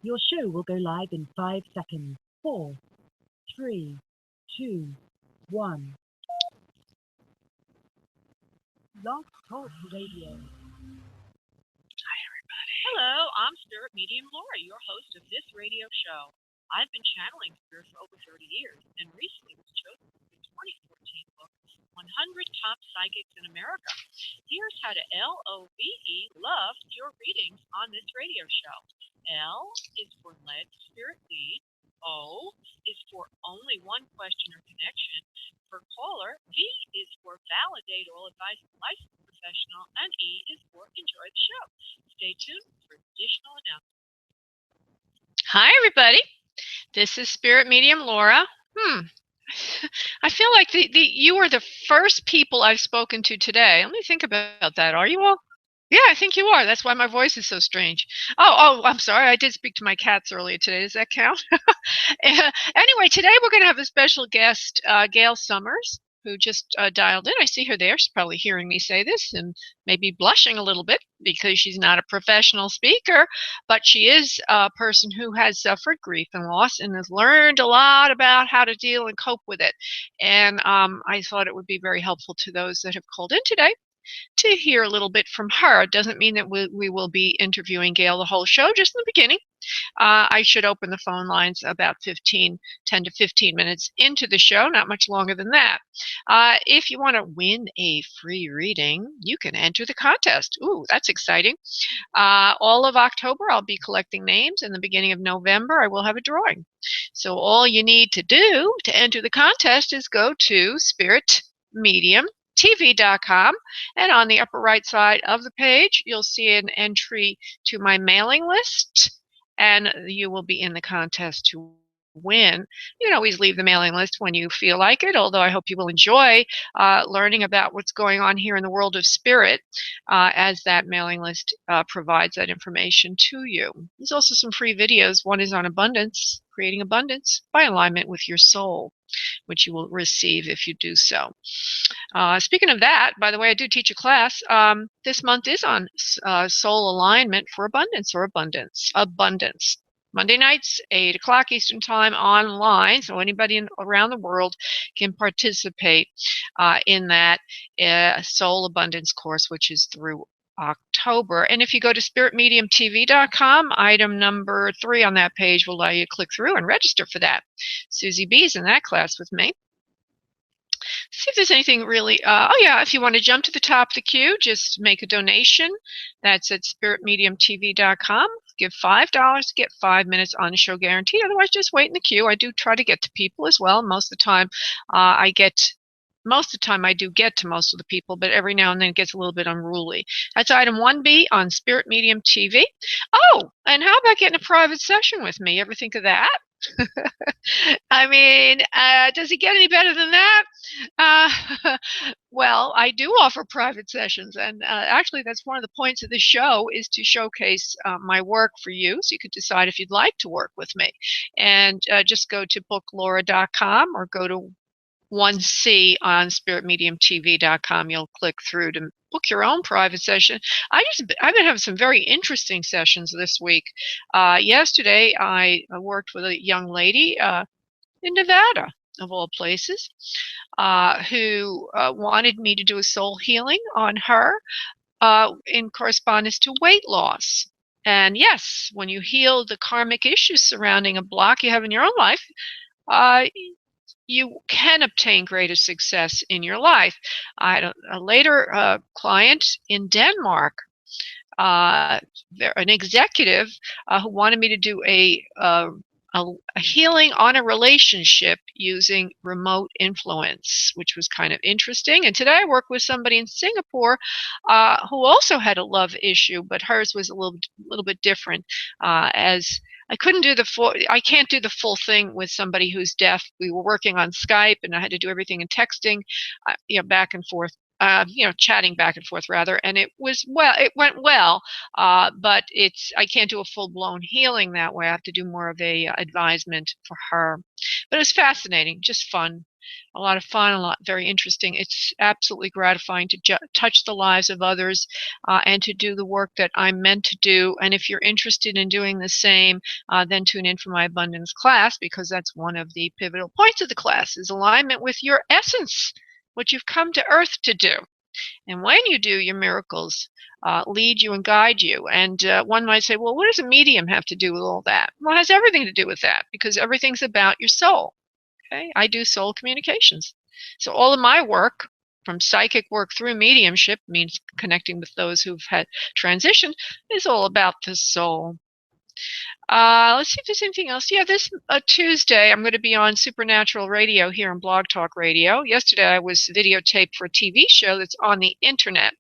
Your show will go live in 5 seconds. 4, 3, 2, 1. Blog Talk Radio. Hello, I'm Spirit Medium Laura, your host of this radio show. I've been channeling spirit for over 30 years and recently was chosen for the 2014 book, 100 Top Psychics in America. Here's how to LOVE love your readings on this radio show. L is for led spirit lead. O is for only one question or connection per caller. V is for validate all advice from a licensed professional. And E is for enjoy the show. Stay tuned for additional announcements. Hi, everybody. This is Spirit Medium Laura. I feel like you are the first people I've spoken to today. Let me think about that. Are you all? Yeah, I think you are. That's why my voice is so strange. Oh, I'm sorry. I did speak to my cats earlier today. Does that count? Anyway, today we're going to have a special guest, Gail Summers, who just dialed in. I see her there. She's probably hearing me say this and maybe blushing a little bit because she's not a professional speaker, but she is a person who has suffered grief and loss and has learned a lot about how to deal and cope with it. And I thought it would be very helpful to those that have called in today to hear a little bit from her. It doesn't mean that we will be interviewing Gail the whole show, just in the beginning. I should open the phone lines about 10 to 15 minutes into the show, not much longer than that. If you want to win a free reading, you can enter the contest. Ooh, that's exciting. All of October, I'll be collecting names. In the beginning of November, I will have a drawing. So all you need to do to enter the contest is go to spiritmediumtv.com, and on the upper right side of the page, you'll see an entry to my mailing list, and you will be in the contest to win. You can always leave the mailing list when you feel like it, although I hope you will enjoy learning about what's going on here in the world of spirit, as that mailing list provides that information to you. There's also some free videos. One is on abundance, creating abundance by alignment with your soul, which you will receive if you do so. Speaking of that, by the way, I do teach a class. This month is on soul alignment for abundance or abundance. Monday nights, 8 o'clock Eastern Time online, so anybody around the world can participate in that soul abundance course, which is through October. And if you go to spiritmediumtv.com, item number 3 on that page will allow you to click through and register for that. Susie B's in that class with me. See if there's anything really, if you want to jump to the top of the queue, just make a donation. That's at spiritmediumtv.com. Give $5 to get 5 minutes on the show guaranteed. Otherwise, just wait in the queue. I do try to get to people as well. Most of the time, I do get to most of the people, but every now and then it gets a little bit unruly. That's item 1B on Spirit Medium TV. Oh, and how about getting a private session with me? You ever think of that? I mean, does it get any better than that? Well, I do offer private sessions, and actually that's one of the points of the show, is to showcase my work for you, so you could decide if you'd like to work with me. And just go to booklaura.com or go to 1C on spiritmediumtv.com. You'll click through to book your own private session. I've been having some very interesting sessions this week. Yesterday, I worked with a young lady in Nevada, of all places, who wanted me to do a soul healing on her in correspondence to weight loss. And yes, when you heal the karmic issues surrounding a block you have in your own life, you can obtain greater success in your life. I had a later client in Denmark, an executive who wanted me to do a healing on a relationship using remote influence, which was kind of interesting. And today I work with somebody in Singapore who also had a love issue, but hers was a little bit different, as I can't do the full thing with somebody who's deaf. We were working on Skype, and I had to do everything in texting, back and forth, chatting back and forth rather. And it went well, but I can't do a full-blown healing that way. I have to do more of a advisement for her. But it was fascinating, just fun. a lot of fun, very interesting. It's absolutely gratifying to touch the lives of others and to do the work that I'm meant to do. And if you're interested in doing the same, then tune in for my abundance class, because that's one of the pivotal points of the class is alignment with your essence, what you've come to Earth to do. And when you do, your miracles lead you and guide you. And one might say, well, what does a medium have to do with all that? Well, it has everything to do with that, because everything's about your soul. Okay, I do soul communications. So all of my work, from psychic work through mediumship, means connecting with those who've had transition, is all about the soul. Let's see if there's anything else. Yeah, this Tuesday, I'm going to be on Supernatural Radio here on Blog Talk Radio. Yesterday, I was videotaped for a TV show that's on the internet,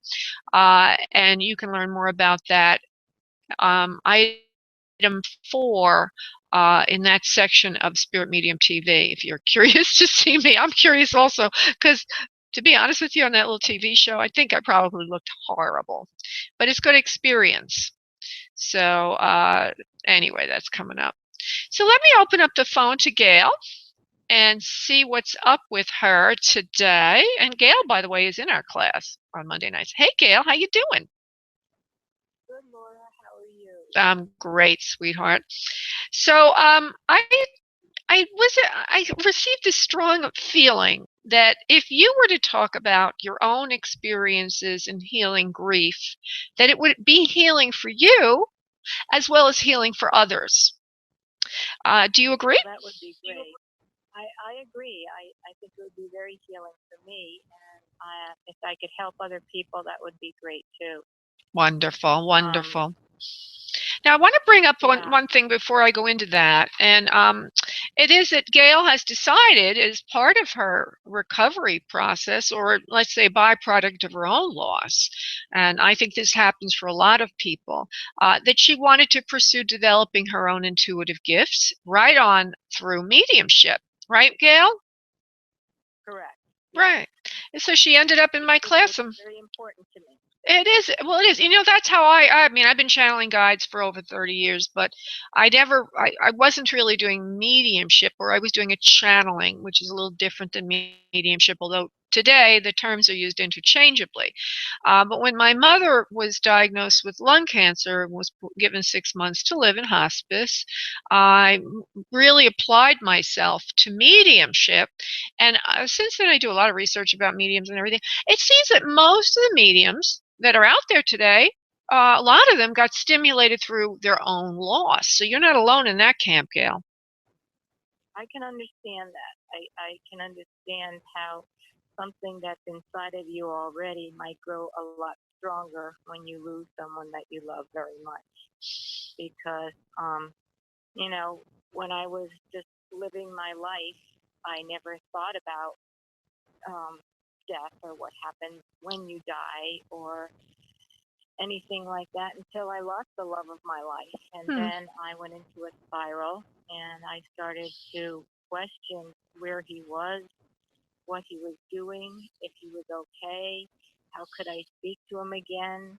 and you can learn more about that. Item 4 in that section of Spirit Medium TV. If you're curious to see me, I'm curious also, because to be honest with you, on that little TV show, I think I probably looked horrible, but it's good experience. So anyway, that's coming up. So let me open up the phone to Gail and see what's up with her today. And Gail, by the way, is in our class on Monday nights. Hey, Gail, how you doing? Good, Laura. How are you? I'm great, sweetheart. So I received a strong feeling that if you were to talk about your own experiences in healing grief, that it would be healing for you as well as healing for others. Do you agree? That would be great. I agree. I think it would be very healing for me, and if I could help other people, that would be great too. Wonderful, wonderful. Now, I want to bring up Yeah. one thing before I go into that, and it is that Gail has decided, as part of her recovery process, or let's say byproduct of her own loss, and I think this happens for a lot of people, that she wanted to pursue developing her own intuitive gifts right on through mediumship. Right, Gail? Correct. Right. And so she ended up in my class. It's very important to me. It is. Well, it is. You know, that's how I mean, I've been channeling guides for over 30 years, but I wasn't really doing mediumship, or I was doing a channeling, which is a little different than mediumship, although today the terms are used interchangeably. But when my mother was diagnosed with lung cancer and was given 6 months to live in hospice, I really applied myself to mediumship. And since then, I do a lot of research about mediums and everything. It seems that most of the mediums that are out there today, a lot of them got stimulated through their own loss. So you're not alone in that camp, Gail. I can understand that. I can understand how something that's inside of you already might grow a lot stronger when you lose someone that you love very much. Because, when I was just living my life, I never thought about death or what happens when you die or anything like that until I lost the love of my life. And then I went into a spiral, and I started to question where he was, what he was doing, if he was okay, how could I speak to him again.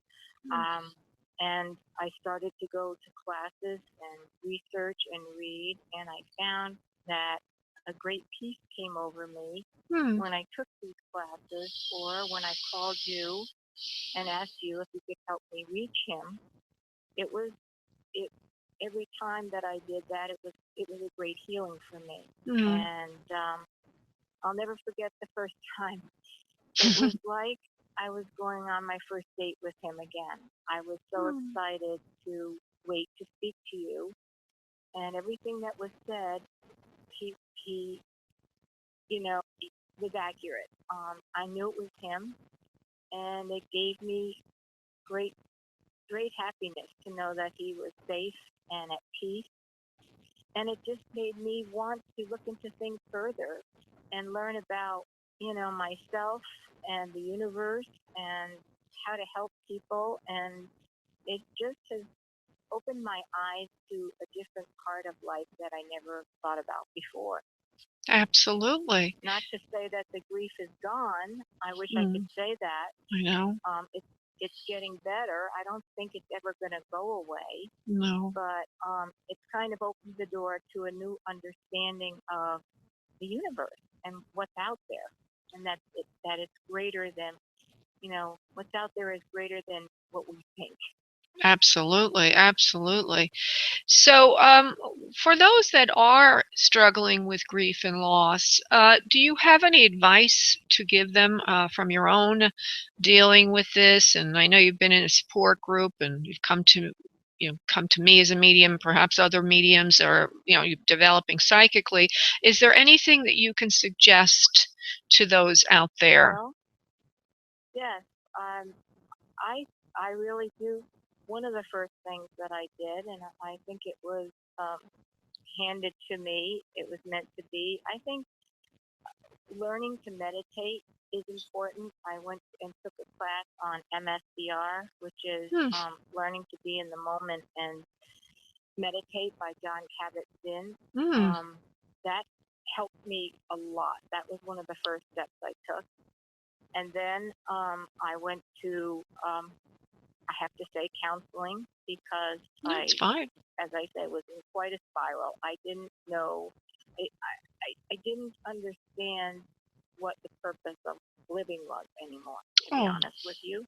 And I started to go to classes and research and read, and I found that a great peace came over me when I took these classes, or when I called you and asked you if you could help me reach him. Every time that I did that, it was a great healing for me. And I'll never forget the first time. It was like I was going on my first date with him again. I was so excited to wait to speak to you, and everything that was said, he was accurate. I knew it was him, and it gave me great happiness to know that he was safe and at peace. And it just made me want to look into things further and learn about, myself and the universe and how to help people. And it just has opened my eyes to a different part of life that I never thought about before. Absolutely. Not to say that the grief is gone. I wish I could say that. I know. It's getting better. I don't think it's ever going to go away. No. But it's kind of opened the door to a new understanding of the universe what's out there, and that it's greater than, what's out there is greater than what we think. Absolutely, absolutely. So, for those that are struggling with grief and loss, do you have any advice to give them from your own dealing with this? And I know you've been in a support group, and you've come to me as a medium, perhaps other mediums, or you're developing psychically. Is there anything that you can suggest to those out there? Well, yes, I really do. One of the first things that I did, and I think it was handed to me, it was meant to be. I think learning to meditate is important. I went and took a class on MSDR, which is Hmm. learning to be in the moment and meditate by John Kabat-Zinn. Hmm. That helped me a lot. That was one of the first steps I took. And then I went to, I have to say, counseling, because That's fine. as I say, was in quite a spiral. I didn't know, I didn't understand what the purpose of living was anymore, to be Oh. honest with you,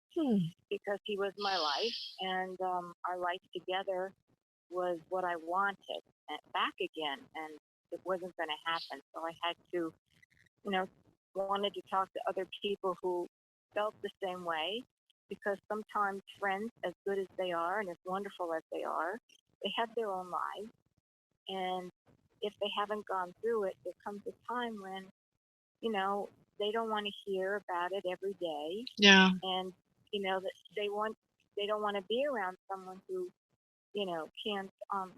because he was my life, and our life together was what I wanted back again, and it wasn't going to happen. So I had to, wanted to talk to other people who felt the same way, because sometimes friends, as good as they are and as wonderful as they are, they have their own lives. And if they haven't gone through it, there comes a time when, they don't want to hear about it every day. Yeah. And, that they don't want to be around someone who, can't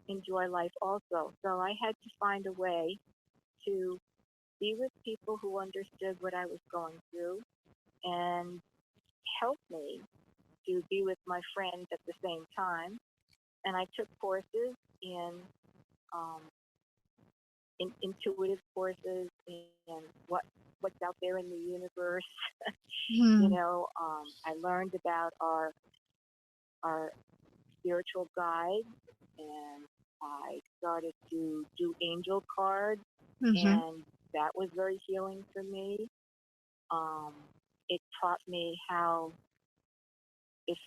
enjoy life also. So I had to find a way to be with people who understood what I was going through and help me to be with my friends at the same time. And I took courses um, in intuitive courses and what's out there in the universe. Hmm. I learned about our spiritual guides, and I started to do angel cards, Mm-hmm. and that was very healing for me. Um, it taught me how it's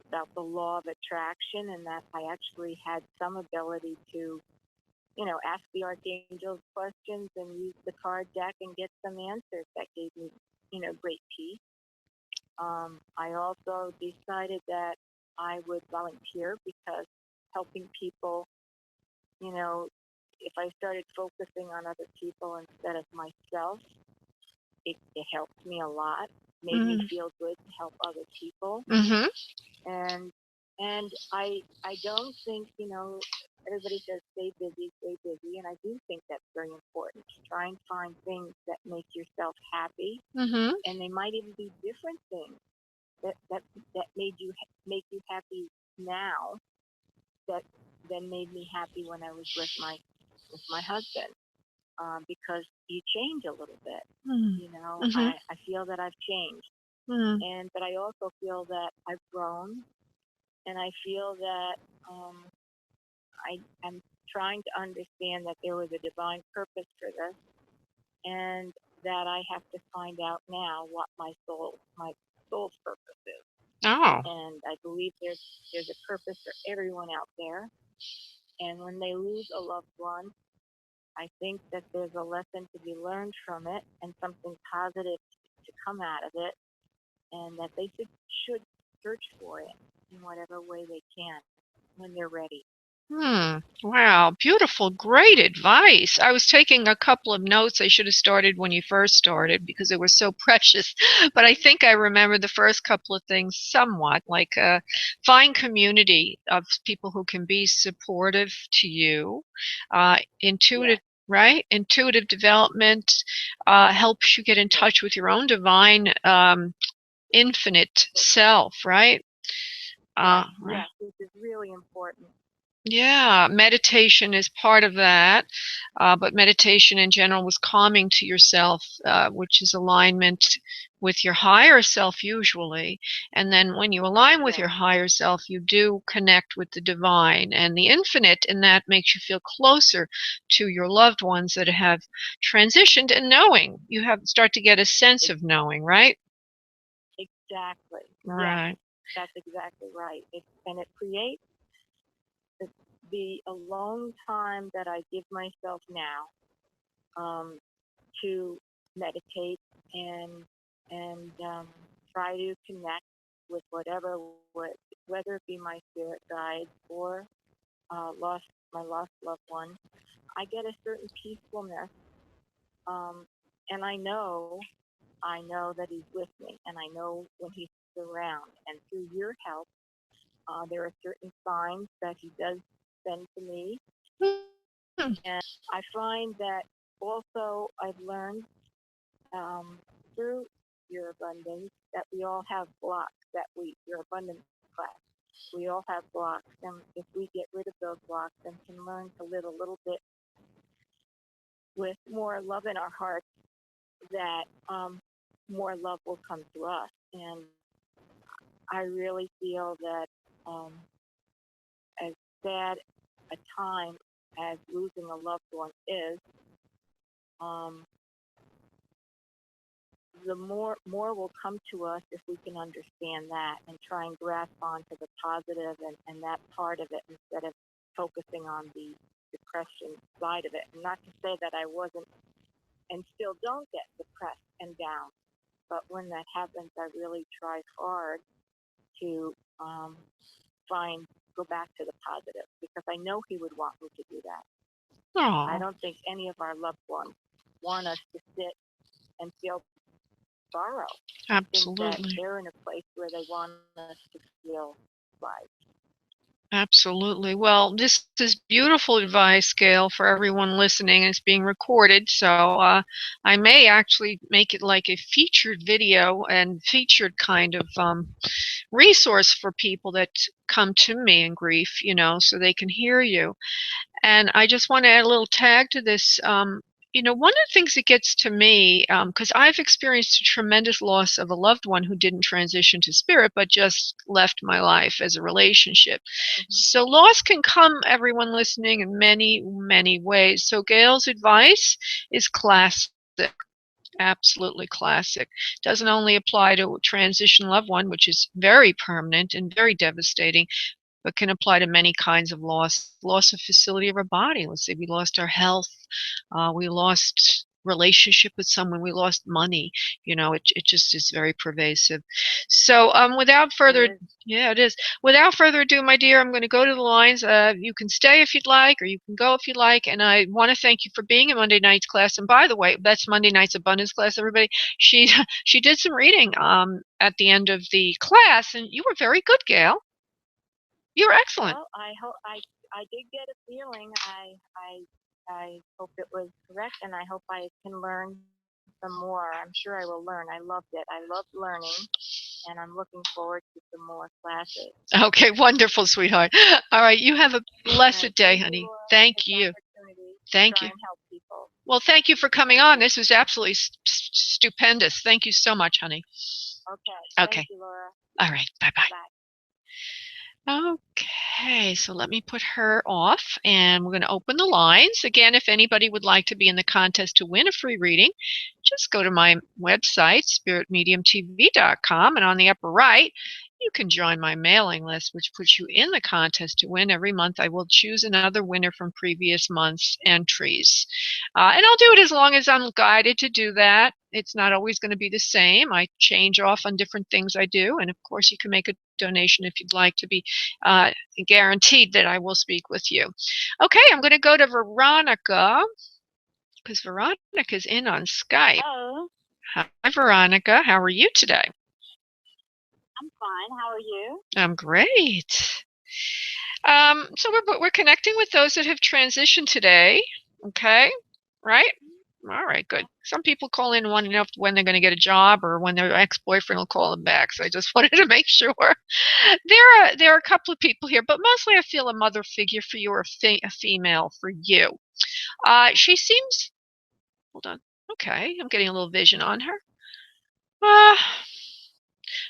about the law of attraction, and that I actually had some ability to, ask the archangels questions and use the card deck and get some answers that gave me, great peace. I also decided that I would volunteer, because helping people, if I started focusing on other people instead of myself, it helped me a lot, made me feel good to help other people. Mm-hmm. And I don't think, everybody says stay busy, and I do think that's very important. Try and find things that make yourself happy, Mm-hmm. and they might even be different things that make you happy now, that then made me happy when I was with my husband, because you change a little bit. Mm-hmm. I feel that I've changed, Mm-hmm. but I also feel that I've grown, and I feel that I'm trying to understand that there was a divine purpose for this, and that I have to find out now what my soul's purpose is. Oh. And I believe there's a purpose for everyone out there. And when they lose a loved one, I think that there's a lesson to be learned from it, and something positive to come out of it, and that they should search for it in whatever way they can when they're ready. Wow, beautiful, great advice. I was taking a couple of notes. I should have started when you first started because it was so precious. But I think I remember the first couple of things somewhat, like find community of people who can be supportive to you. Intuitive, Yeah. right? Intuitive development helps you get in touch with your own divine, infinite self, right? Yes, this is really important. Yeah, meditation is part of that, but meditation in general was calming to yourself, which is alignment with your higher self usually. And then when you align with Yeah. your higher self, you do connect with the divine and the infinite, and that makes you feel closer to your loved ones that have transitioned and knowing. You have start to get a sense of knowing, right? Exactly. Right. Yes, that's exactly right. And it creates the alone time that I give myself now, to meditate and try to connect with whether it be my spirit guides or my lost loved one. I get a certain peacefulness, and I know that he's with me, and I know when he's around. And through your help, there are certain signs that he does send to me, Hmm. and I find that also I've learned, through your abundance, that we all have blocks, your abundance class. We all have blocks, and if we get rid of those blocks and can learn to live a little bit with more love in our hearts, that more love will come to us. And I really feel that, as sad a time as losing a loved one is, um, the more will come to us if we can understand that and try and grasp onto the positive and that part of it instead of focusing on the depression side of it. And not to say that I wasn't and still don't get depressed and down, but when that happens, I really try hard to, go back to the positive, because I know he would want me to do that. I Oh, don't think any of our loved ones want us to sit and feel sorrow. I think that absolutely. they're in a place where they want us to feel like. Absolutely. Well, this is beautiful advice, Gail, for everyone listening. It's being recorded, so I may actually make it like a featured video and featured kind of resource for people that come to me in grief, so they can hear you. And I just want to add a little tag to this. One of the things that gets to me, because I've experienced a tremendous loss of a loved one who didn't transition to spirit, but just left my life as a relationship. Mm-hmm. So loss can come, everyone listening, in many, many ways. So Gail's advice is classic. Absolutely classic. Doesn't only apply to a transition loved one, which is very permanent and very devastating, but can apply to many kinds of loss of facility of our body. Let's say we lost our health, we lost relationship with someone, we lost money. It just is very pervasive. So without further It is. yeah, it is. Without further ado, my dear, I'm going to go to the lines. You can stay if you'd like, or you can go if you'd like. And I want to thank you for being in Monday night's class. And by the way, that's Monday night's abundance class, everybody. She she did some reading at the end of the class, and you were very good, Gail. You were excellent. Well, I did get a feeling. I hope it was correct, and I hope I can learn some more. I'm sure I will learn. I loved it. I loved learning, and I'm looking forward to some more classes. Okay, wonderful, sweetheart. All right, you have a All blessed right. day, Thank you, honey. Laura, for Thank this you. opportunity to Thank try you. and help people. Well, thank you for coming Thank on. you. This was absolutely stupendous. Thank you so much, honey. Okay. Thank Okay. you, Laura. All right. Bye Bye-bye. bye. Okay, so let me put her off and we're going to open the lines. Again, if anybody would like to be in the contest to win a free reading, just go to my website, spiritmediumtv.com, and on the upper right, you can join my mailing list, which puts you in the contest to win. Every month, I will choose another winner from previous month's entries. And I'll do it as long as I'm guided to do that. It's not always going to be the same. I change off on different things I do. And of course, you can make a donation if you'd like to be uh, guaranteed that I will speak with you. Okay, I'm going to go to Veronica because Veronica's in on Skype. Hello. Hi, Veronica. How are you today? I'm fine. How are you? I'm great. So we're connecting with those that have transitioned today. Okay, right? All right, good. Yeah. Some people call in wanting to know when they're going to get a job or when their ex-boyfriend will call them back. So I just wanted to make sure. There are a couple of people here, but mostly I feel a mother figure for you or a female for you. She seems. Hold on. Okay, I'm getting a little vision on her. Uh,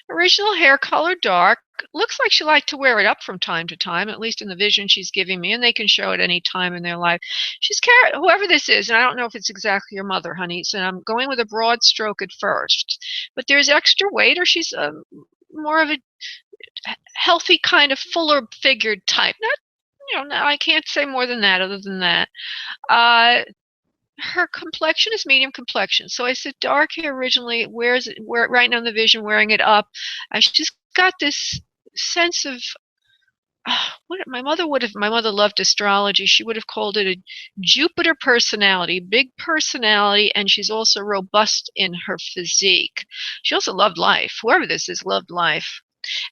Original hair color dark. Looks like she liked to wear it up from time to time, at least in the vision she's giving me, and they can show it any time in their life. She's whoever this is, and I don't know if it's exactly your mother, honey, so I'm going with a broad stroke at first. But there's extra weight, or she's more of a healthy kind of fuller figured type. Not, no, I can't say more than that other than that. Uh, her complexion is medium complexion. So I said dark hair originally, right now in the vision, wearing it up. She's got this sense of what my mother loved astrology. She would have called it a Jupiter personality, big personality, and she's also robust in her physique. She also loved life. Whoever this is loved life.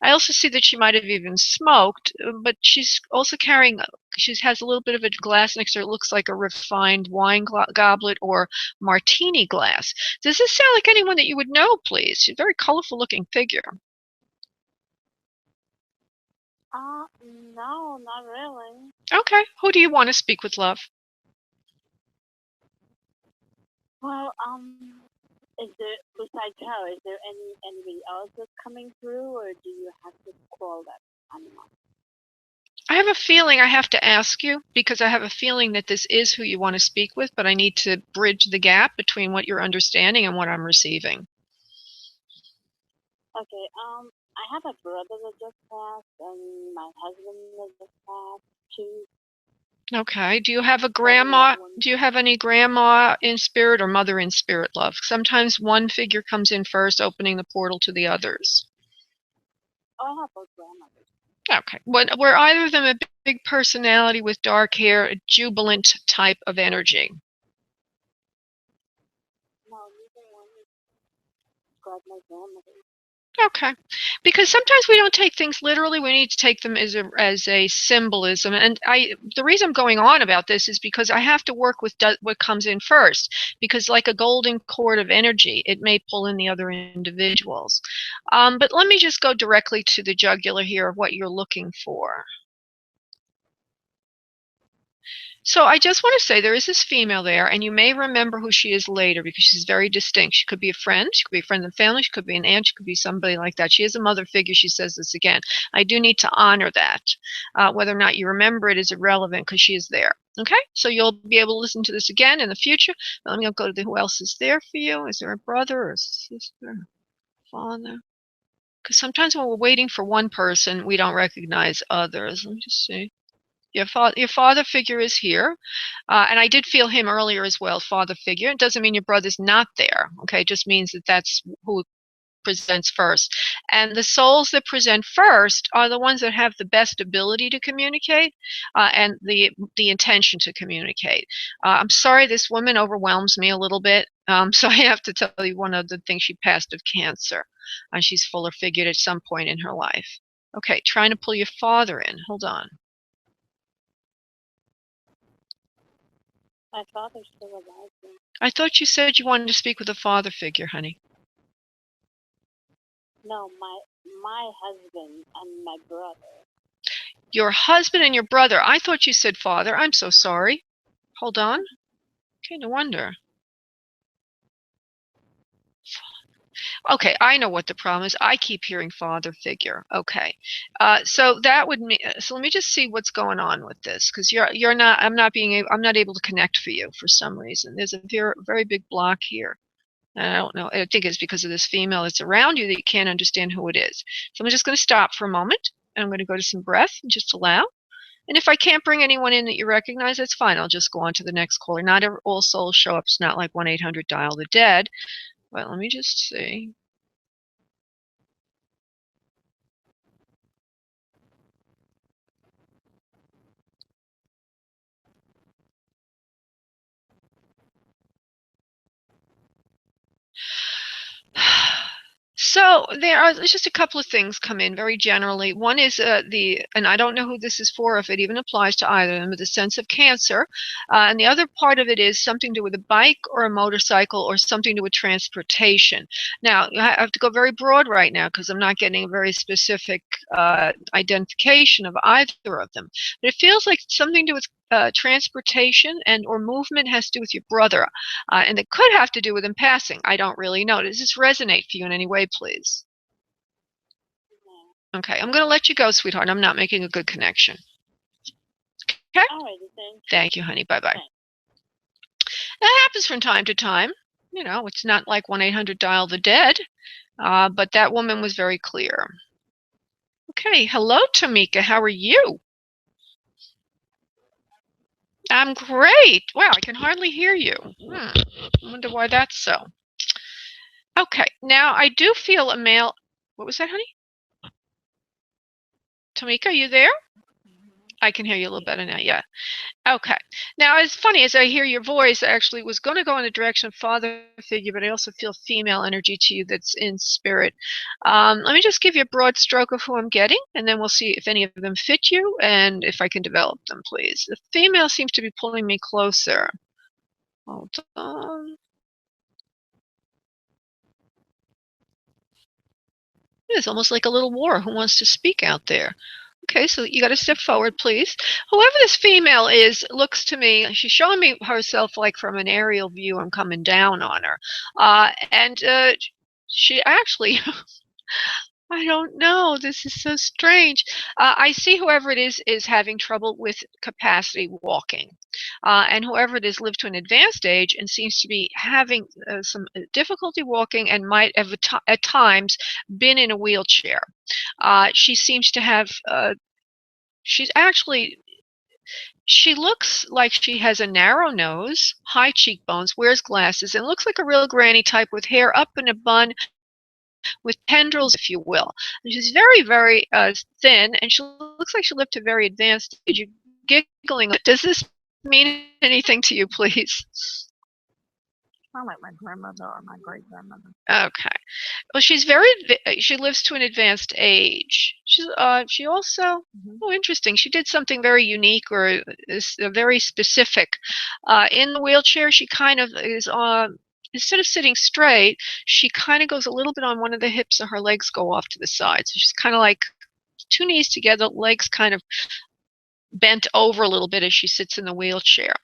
I also see that she might have even smoked, but she's also carrying, she has a little bit of a glass next to her. It looks like a refined wine goblet or martini glass. Does this sound like anyone that you would know, please? She's a very colorful looking figure. No, not really. Okay. Who do you want to speak with, love? Well, is there, besides her, is there anybody else that's coming through, or do you have to call that animal? I have a feeling I have to ask you because I have a feeling that this is who you want to speak with, but I need to bridge the gap between what you're understanding and what I'm receiving. Okay, I have a brother that just passed, and my husband that just passed, too. Okay. Do you have a grandma? Do you have any grandma in spirit or mother in spirit, love? Sometimes one figure comes in first, opening the portal to the others. Oh, I have both grandmothers. Okay. Were either of them a big personality with dark hair, a jubilant type of energy? No, neither one described my grandmother. Okay. Because sometimes we don't take things literally. We need to take them as a symbolism. And the reason I'm going on about this is because I have to work with what comes in first. Because like a golden cord of energy, it may pull in the other individuals. But let me just go directly to the jugular here of what you're looking for. So I just want to say there is this female there, and you may remember who she is later because she's very distinct. She could be a friend, she could be a friend of the family, she could be an aunt, she could be somebody like that. She is a mother figure. She says this again. I do need to honor that. Whether or not you remember it is irrelevant because she is there. Okay, so you'll be able to listen to this again in the future. Let me go to who else is there for you. Is there a brother or a sister, father? Because sometimes when we're waiting for one person, we don't recognize others. Let me just see. Your father figure is here, and I did feel him earlier as well. Father figure. It doesn't mean your brother's not there. Okay, it just means that that's who presents first. And the souls that present first are the ones that have the best ability to communicate and the intention to communicate. I'm sorry, this woman overwhelms me a little bit. So I have to tell you one other thing. She passed of cancer, and she's fuller figured at some point in her life. Okay, trying to pull your father in. Hold on. My father's still alive now. I thought you said you wanted to speak with a father figure, honey. No, my husband and my brother. Your husband and your brother. I thought you said father. I'm so sorry. Hold on. Okay, no wonder. Okay, I know what the problem is. I keep hearing father figure. Okay, so that would mean. So let me just see what's going on with this, because you're not. I'm not able to connect for you for some reason. There's a very big block here. And I don't know. I think it's because of this female that's around you that you can't understand who it is. So I'm just going to stop for a moment. And I'm going to go to some breath and just allow. And if I can't bring anyone in that you recognize, that's fine. I'll just go on to the next caller. Not all souls show up. It's not like 1-800 dial the dead. But let me just see. So there's just a couple of things come in very generally. One is and I don't know who this is for, if it even applies to either of them, but the sense of cancer. And the other part of it is something to do with a bike or a motorcycle or something to do with transportation. Now, I have to go very broad right now because I'm not getting a very specific identification of either of them. But it feels like something to do with transportation and or movement has to do with your brother. And it could have to do with him passing. I don't really know. Does this resonate for you in any way, please? Okay, I'm going to let you go, sweetheart. I'm not making a good connection. Okay? All right, thank you. Thank you, honey. Bye-bye. Thanks. That happens from time to time. You know, it's not like 1-800 dial the dead, but that woman was very clear. Okay, hello, Tamika. How are you? I'm great. Wow, I can hardly hear you. I wonder why that's so. Okay, now I do feel a male. What was that, honey? Tamika, are you there? I can hear you a little better now. Yeah. Okay. Now, as funny as I hear your voice, I actually was going to go in the direction of father figure, but I also feel female energy to you that's in spirit. Let me just give you a broad stroke of who I'm getting, and then we'll see if any of them fit you and if I can develop them, please. The female seems to be pulling me closer. Hold on. It's almost like a little war. Who wants to speak out there? Okay, so you got to step forward, please. Whoever this female is looks to me, she's showing me herself like from an aerial view. I'm coming down on her. And she actually, I don't know. This is so strange. I see whoever it is having trouble with capacity walking. And whoever it is lived to an advanced age and seems to be having some difficulty walking and might have at times been in a wheelchair. She seems to have, she's actually, she looks like she has a narrow nose, high cheekbones, wears glasses, and looks like a real granny type with hair up in a bun with tendrils, if you will. And she's very, very thin, and she looks like she lived to a very advanced age. You're giggling. Does this mean anything to you, please? Sound like my grandmother or my great grandmother. Okay. Well, she lives to an advanced age. She also, oh, interesting. She did something very unique or is very specific. In the wheelchair, she kind of is on, instead of sitting straight, she kind of goes a little bit on one of the hips and her legs go off to the side. So she's kind of like two knees together, legs kind of bent over a little bit as she sits in the wheelchair.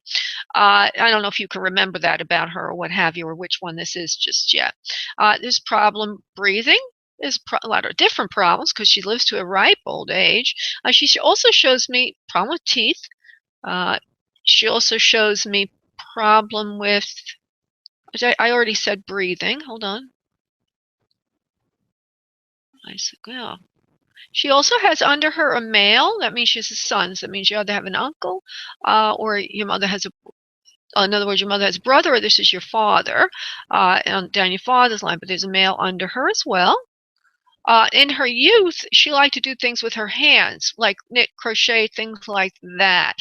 I don't know if you can remember that about her or what have you, or which one this is just yet. There's problem breathing. There's a lot of different problems because she lives to a ripe old age. She also shows me problem with teeth. She also shows me problem with, I already said breathing. Hold on. I said, well, she also has under her a male. That means she has a son. So that means you either have an uncle or your mother has a, in other words, your mother has a brother or this is your father down your father's line, but there's a male under her as well. In her youth, she liked to do things with her hands, like knit, crochet, things like that.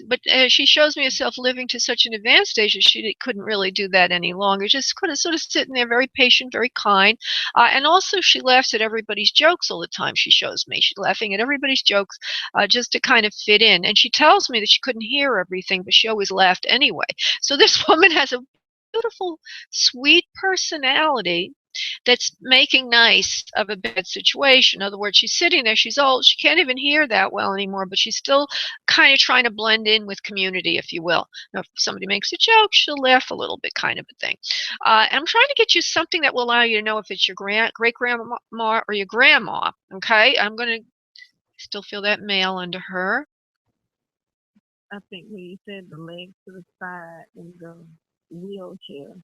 But she shows me herself living to such an advanced age that she couldn't really do that any longer. Just kind of sort of sitting there, very patient, very kind. And also, she laughs at everybody's jokes all the time, she shows me. She's laughing at everybody's jokes just to kind of fit in. And she tells me that she couldn't hear everything, but she always laughed anyway. So this woman has a beautiful, sweet personality that's making nice of a bad situation. In other words, she's sitting there, she's old, she can't even hear that well anymore, but she's still kind of trying to blend in with community, if you will. Now, if somebody makes a joke, she'll laugh a little bit, kind of a thing. And I'm trying to get you something that will allow you to know if it's your great-grandma or your grandma, okay? I'm going to still feel that male under her. I think when you said the legs to the side in the wheelchair,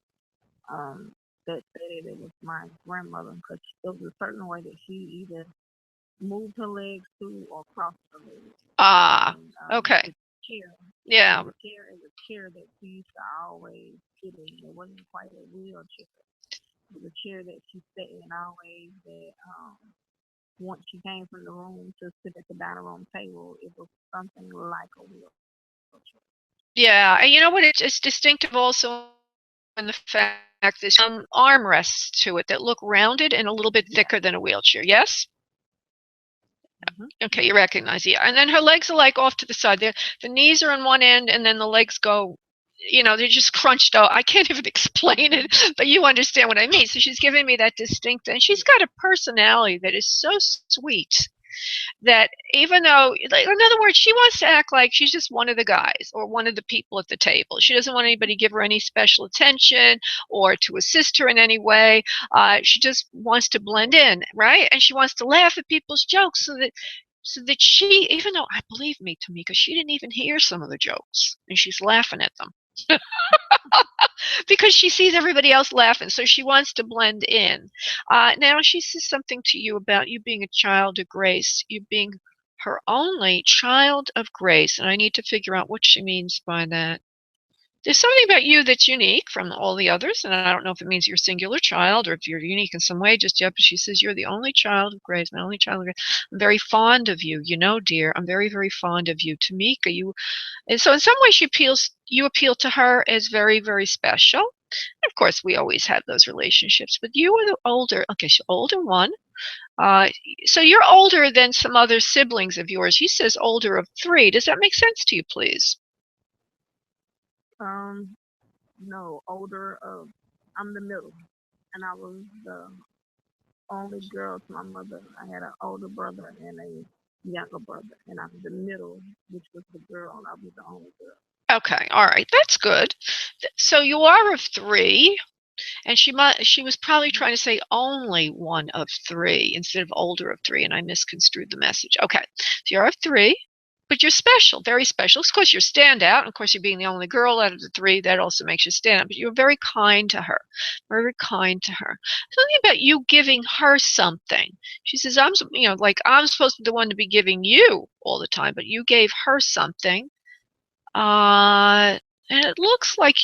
that said it was my grandmother because there was a certain way that she either moved her legs to or crossed her legs. Okay. The chair. Yeah. The chair is a chair that she used to always sit in. It wasn't quite a wheelchair. It was a chair that she sat in always that once she came from the room to sit at the dining room table, it was something like a wheelchair. Yeah, and you know what? It's distinctive also in the fact there's some armrests to it that look rounded and a little bit thicker than a wheelchair. Yes? Okay, you recognize, yeah. And then her legs are like off to the side. The knees are on one end, and then the legs go, you know, they're just crunched out. I can't even explain it, but you understand what I mean. So she's giving me that distinct, and she's got a personality that is so sweet. that even though, like, in other words, she wants to act like she's just one of the guys or one of the people at the table. She doesn't want anybody to give her any special attention or to assist her in any way. She just wants to blend in, right? And she wants to laugh at people's jokes so that she, even though, I believe me, Tamika, she didn't even hear some of the jokes, and she's laughing at them because she sees everybody else laughing, so she wants to blend in. Now, she says something to you about you being a child of grace, you being her only child of grace, and I need to figure out what she means by that. There's something about you that's unique from all the others, and I don't know if it means you're a singular child or if you're unique in some way just yet, but she says you're the only child of grace, my only child of grace. I'm very fond of you, dear. I'm very, very fond of you. Tamika, and so in some way you appeal to her as very, very special. Of course, we always have those relationships, but you are the older, okay, so older one. Uh, so you're older than some other siblings of yours. He says older of 3. Does that make sense to you, please? No, older of, I'm the middle, and I was the only girl to my mother. I had an older brother and a younger brother, and I was the middle, which was the girl, and I was the only girl. Okay, all right, that's good. So you are of 3, and she was probably trying to say only one of 3 instead of older of 3, and I misconstrued the message. Okay, so you're of 3, but you're special, very special. Of course, you're standout, and of course, you're being the only girl out of the 3. That also makes you stand out. But you're very kind to her, very kind to her. Something about you giving her something. She says, like I'm supposed to be the one to be giving you all the time, but you gave her something. And it looks like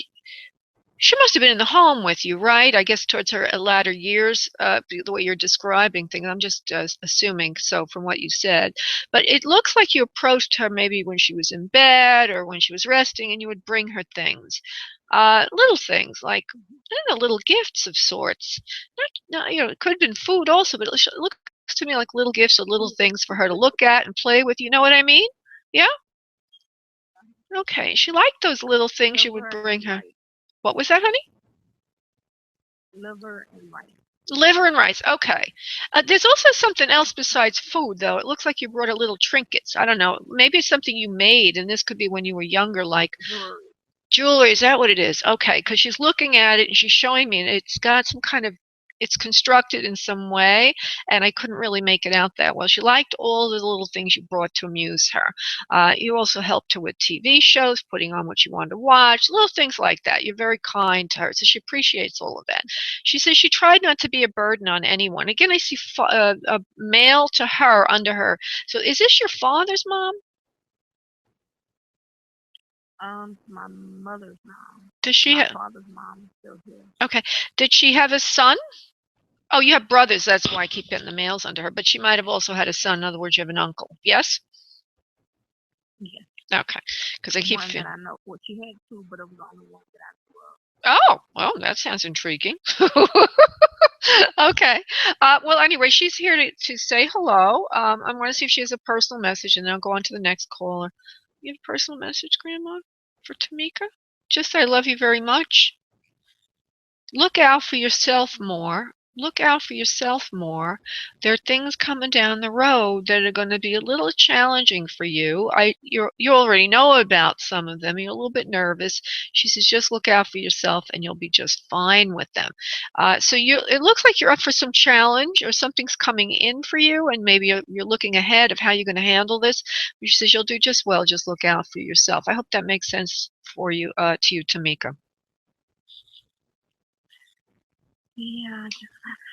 she must have been in the home with you, right? I guess towards her latter years, the way you're describing things. I'm just assuming so from what you said. But it looks like you approached her maybe when she was in bed or when she was resting, and you would bring her things. Little things like, I don't know, little gifts of sorts. Not, it could have been food also, but it looks to me like little gifts or little things for her to look at and play with. You know what I mean? Yeah? Okay. She liked those little things you would bring her. What was that, honey? Liver and rice. Liver and rice. Okay. There's also something else besides food, though. It looks like you brought her little trinkets. I don't know. Maybe it's something you made, and this could be when you were younger, like jewelry. Is that what it is? Okay, because she's looking at it and she's showing me, and it's got some kind of, it's constructed in some way, and I couldn't really make it out that well. She liked all the little things you brought to amuse her. You also helped her with TV shows, putting on what she wanted to watch, little things like that. You're very kind to her, so she appreciates all of that. She says she tried not to be a burden on anyone. Again, I see a male to her under her. So is this your father's mom? My mother's mom. Does she My father's mom is still here. Okay. Did she have a son? Oh, you have brothers. That's why I keep getting the males under her. But she might have also had a son. In other words, you have an uncle. Yes? Yes. Okay. Because I keep one that I know. Well, she had 2, but it was the only one that I knew of. Oh, well, that sounds intriguing. Okay. Well, anyway, she's here to say hello. I'm going to see if she has a personal message, and then I'll go on to the next caller. You have a personal message, Grandma, for Tamika? Just, I love you very much. Look out for yourself more. Look out for yourself more. There are things coming down the road that are going to be a little challenging for you. You already know about some of them. You're a little bit nervous. She says, just look out for yourself, and you'll be just fine with them. So it looks like you're up for some challenge, or something's coming in for you, and maybe you're looking ahead of how you're going to handle this. She says you'll do just well. Just look out for yourself. I hope that makes sense for you, to you, Tamika. Yeah, I just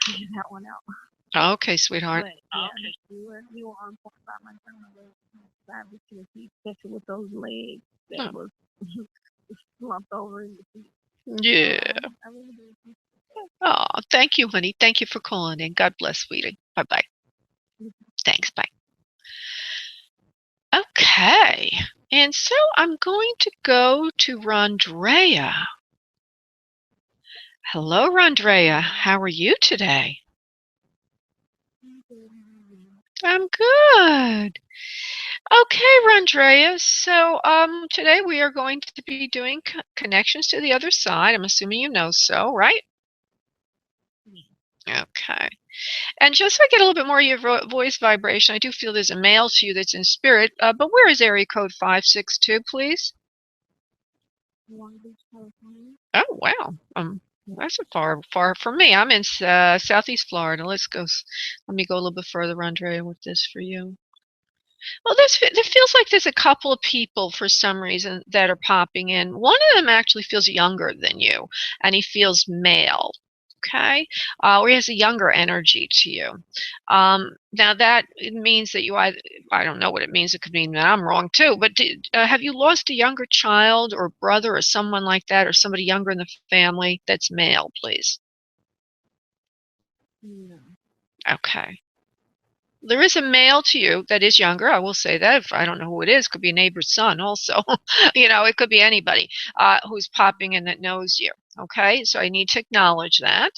figured that one out. Okay, sweetheart. But, yeah, okay. You were on point about my grandmother, especially with those legs that was slumped over in the feet. Yeah. I really do. Oh, thank you, honey. Thank you for calling in. God bless, sweetie. Bye-bye. Thanks. Bye. Okay. And so I'm going to go to Rondrea. Hello, Rondrea. How are you today? I'm good. Okay, Rondrea. So today we are going to be doing connections to the other side. I'm assuming you know so, right? Okay. And just so I get a little bit more of your voice vibration, I do feel there's a male to you that's in spirit. But where is area code 562, please? Long Beach, California. Oh, wow. That's a far from me. I'm in Southeast Florida. Let me go a little bit further, Andrea, with this for you. Well, it feels like there's a couple of people for some reason that are popping in. One of them actually feels younger than you, and he feels male. Okay, or he has a younger energy to you. Now that it means that I don't know what it means. It could mean that I'm wrong too. But have you lost a younger child or brother or someone like that, or somebody younger in the family that's male, please? No. Okay. There is a male to you that is younger. I will say that. If I don't know who it is, could be a neighbor's son also. It could be anybody who's popping in that knows you. Okay, so I need to acknowledge that.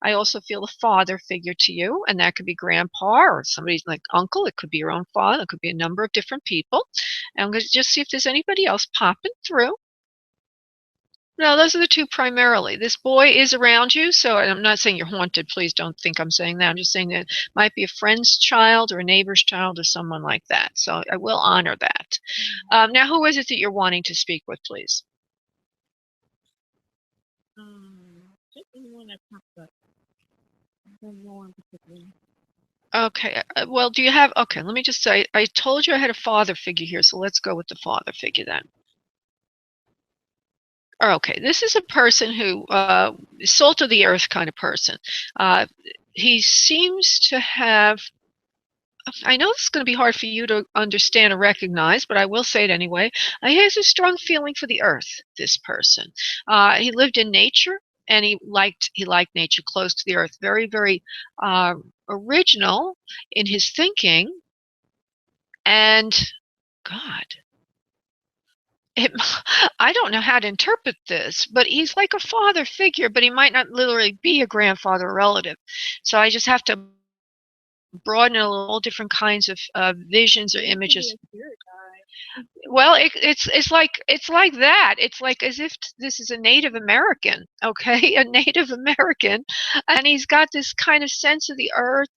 I also feel a father figure to you, and that could be grandpa or somebody's like uncle. It could be your own father. It could be a number of different people. And I'm going to just see if there's anybody else popping through. No, those are the two primarily. This boy is around you, so I'm not saying you're haunted. Please don't think I'm saying that. I'm just saying that it might be a friend's child or a neighbor's child or someone like that. So I will honor that. Now, who is it that you're wanting to speak with, please? Just anyone that pops up. No one particularly. Okay. Well, do you have? Okay. Let me just say. I told you I had a father figure here, so let's go with the father figure then. Okay, this is a person who salt of the earth kind of person. He seems to have. I know this is going to be hard for you to understand or recognize, but I will say it anyway. He has a strong feeling for the earth. This person. He lived in nature, and he liked nature, close to the earth. Very, very original in his thinking, and God. I don't know how to interpret this, but he's like a father figure, but he might not literally be a grandfather or relative. So I just have to broaden it a little, all different kinds of visions or images. Well, it's like that. It's like as if this is a Native American, okay, a Native American, and he's got this kind of sense of the earth.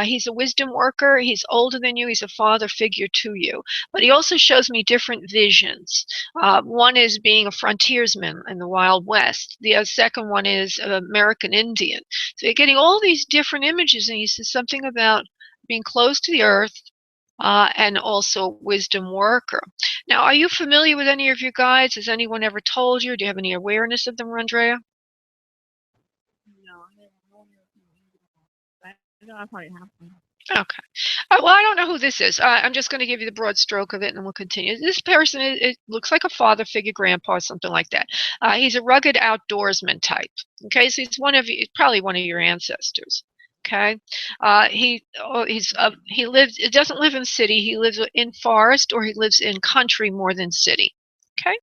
He's a wisdom worker. He's older than you. He's a father figure to you. But he also shows me different visions. One is being a frontiersman in the Wild West. The second one is an American Indian. So you're getting all these different images, and he says something about being close to the earth and also wisdom worker. Now, are you familiar with any of your guides? Has anyone ever told you? Do you have any awareness of them, Andrea? No, I never know. I know I probably have to. Okay. Well, I don't know who this is. I'm just going to give you the broad stroke of it, and then we'll continue. This person, it looks like a father figure, grandpa, something like that. He's a rugged outdoorsman type. Okay, so he's probably one of your ancestors. Okay, he lives. It doesn't live in city. He lives in forest, or he lives in country more than city. Okay,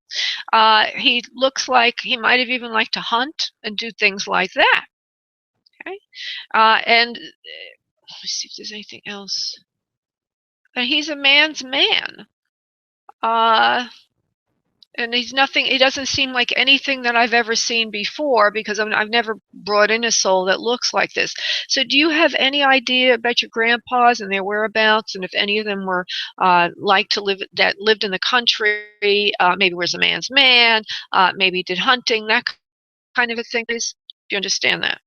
he looks like he might have even liked to hunt and do things like that. Okay, and let me see if there's anything else. He's a man's man. Uh, and he doesn't seem like anything that I've ever seen before because I've never brought in a soul that looks like this. So do you have any idea about your grandpas and their whereabouts, and if any of them were that lived in the country, maybe was a man's man, maybe did hunting, that kind of a thing? Do you understand that?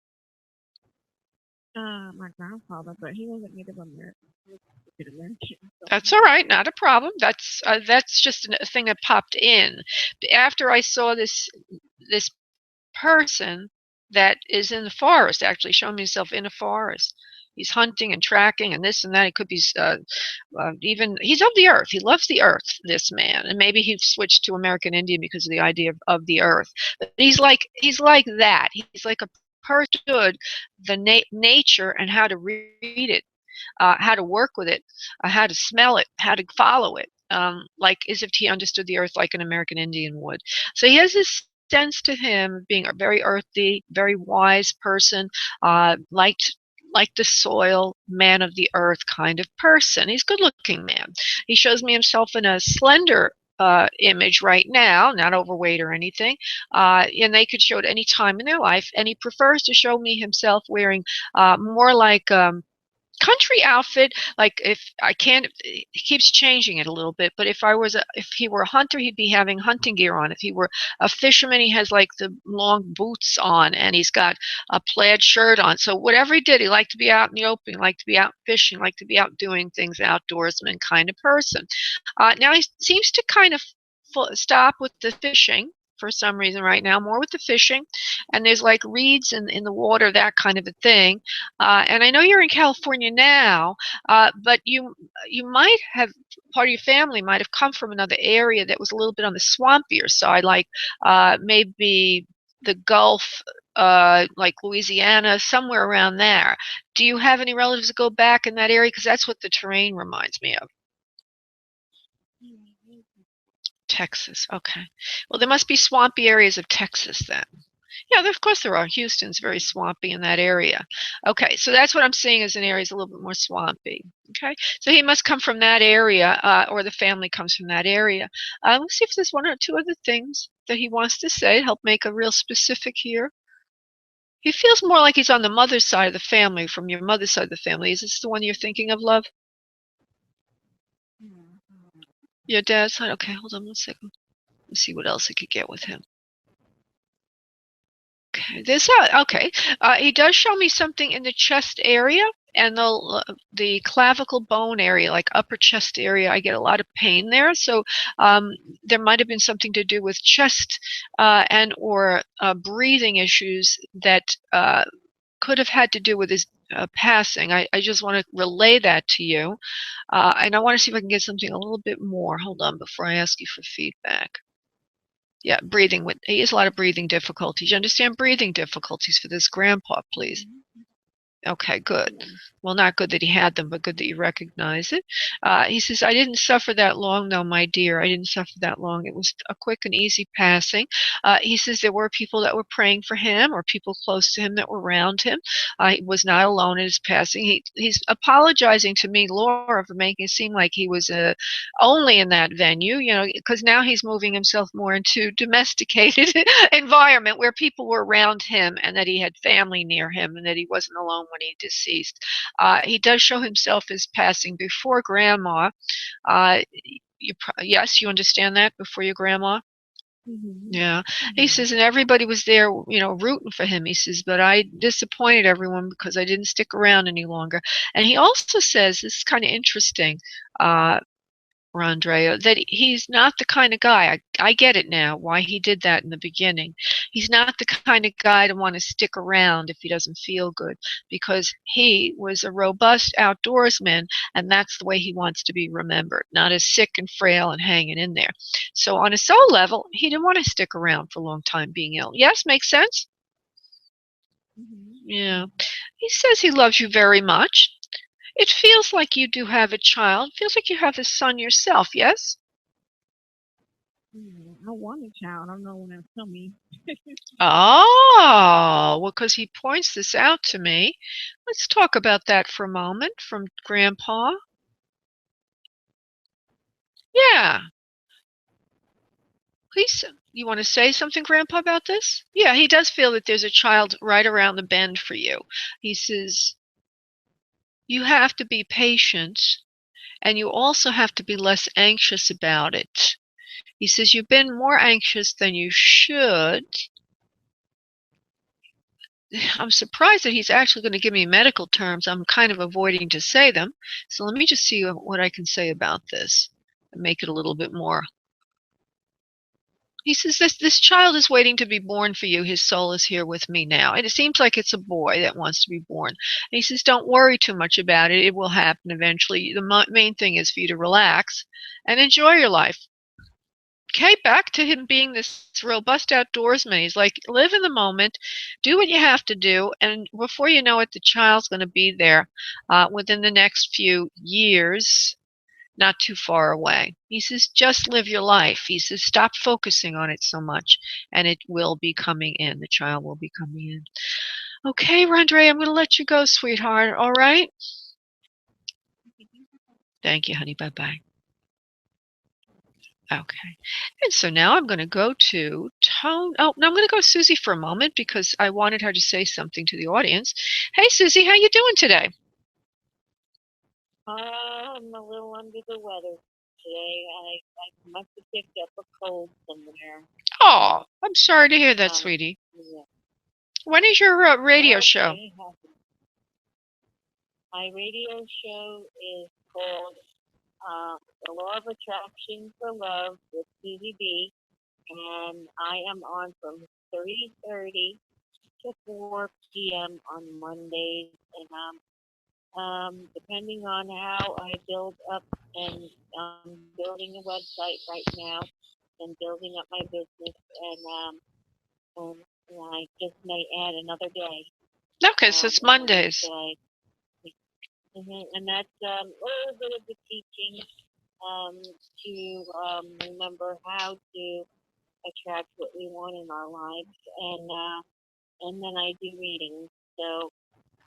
My grandfather, but he wasn't Native American. He was African American. So That's all right, not a problem. That's just a thing that popped in after I saw this person that is in the forest, actually showing himself in a forest. He's hunting and tracking and this and that. It could be even he's of the earth. He loves the earth. This man, and maybe he switched to American Indian because of the idea of the earth. But he's like that. He's like a person who understood the nature and how to read it, how to work with it, how to smell it, how to follow it, like as if he understood the earth like an American Indian would. So he has this sense to him of being a very earthy, very wise person, like the soil, man of the earth kind of person. He's a good looking man. He shows me himself in a slender image right now, not overweight or anything, and they could show it any time in their life, and he prefers to show me himself wearing more like country outfit. Like, if I can't, he keeps changing it a little bit, but if he were a hunter, he'd be having hunting gear on. If he were a fisherman, he has like the long boots on, and he's got a plaid shirt on. So whatever he did, he liked to be out in the open, liked to be out fishing, liked to be out doing things, outdoorsman kind of person. Now he seems to kind of stop with the fishing for some reason right now, more with the fishing, and there's like reeds in the water, that kind of a thing. And I know you're in California now, but you might have, part of your family might have come from another area that was a little bit on the swampier side, like maybe the Gulf, like Louisiana, somewhere around there. Do you have any relatives that go back in that area? Because that's what the terrain reminds me of. Texas, okay. Well, there must be swampy areas of Texas then. Yeah, of course there are. Houston's very swampy in that area. Okay, so that's what I'm seeing as an area is a little bit more swampy. Okay, so he must come from that area, or the family comes from that area. Let's see if there's one or two other things that he wants to say to help make a real specific here. He feels more like he's on the mother's side of the family, from your mother's side of the family. Is this the one you're thinking of, love? Your dad's side? Okay, hold on one second. Let's see what else I could get with him. Okay, he does show me something in the chest area and the clavicle bone area, like upper chest area. I get a lot of pain there, so there might have been something to do with chest and or breathing issues that could have had to do with his passing. I just want to relay that to you, and I want to see if I can get something a little bit more. Hold on before I ask you for feedback. Yeah, breathing. He has a lot of breathing difficulties. You understand breathing difficulties for this grandpa, please? Okay, good. Well, not good that he had them, but good that you recognize it. He says, I didn't suffer that long, though, my dear. I didn't suffer that long. It was a quick and easy passing. He says there were people that were praying for him or people close to him that were around him. He was not alone in his passing. He's apologizing to me, Laura, for making it seem like he was only in that venue, because now he's moving himself more into domesticated environment where people were around him and that he had family near him and that he wasn't alone when he deceased. He does show himself as passing before grandma. Yes, you understand that, before your grandma? Yeah. He says, and everybody was there, rooting for him. He says, but I disappointed everyone because I didn't stick around any longer. And he also says, this is kind of interesting, Rondrea, that he's not the kind of guy, I get it now, why he did that in the beginning. He's not the kind of guy to want to stick around if he doesn't feel good, because he was a robust outdoorsman, and that's the way he wants to be remembered, not as sick and frail and hanging in there. So on a soul level, he didn't want to stick around for a long time being ill. Yes, makes sense? Yeah. He says he loves you very much. It feels like you do have a child. It feels like you have a son yourself, yes? I want a child. I don't know when that's coming. Oh, well, because he points this out to me. Let's talk about that for a moment from Grandpa. Yeah. Please, you want to say something, Grandpa, about this? Yeah, he does feel that there's a child right around the bend for you. He says, you have to be patient, and you also have to be less anxious about it. He says, you've been more anxious than you should. I'm surprised that he's actually going to give me medical terms. I'm kind of avoiding to say them. So let me just see what I can say about this and make it a little bit more. He says, this child is waiting to be born for you. His soul is here with me now. And it seems like it's a boy that wants to be born. And he says, don't worry too much about it. It will happen eventually. The main thing is for you to relax and enjoy your life. Okay, back to him being this robust outdoorsman. He's like, live in the moment, do what you have to do, and before you know it, the child's going to be there within the next few years, not too far away. He says, just live your life. He says, stop focusing on it so much, and it will be coming in. The child will be coming in. Okay, Rondre, I'm going to let you go, sweetheart. All right? Thank you, honey. Bye-bye. Okay. And so now I'm going to go to Tone. Oh, no, I'm going to go to Susie for a moment because I wanted her to say something to the audience. Hey, Susie, how you doing today? I'm a little under the weather today. I must have picked up a cold somewhere. Oh, I'm sorry to hear that, Um, sweetie. yeah. When is your radio show? Okay, it happens. My radio show is called The Law of Attraction for Love with Susie B. And I am on from 3:30 to 4 p.m. on Mondays. And depending on how I build up, and building a website right now and building up my business, and I just may add another day. Okay, so it's Mondays. And that's a little bit of the teaching to remember how to attract what we want in our lives, and then I do readings. So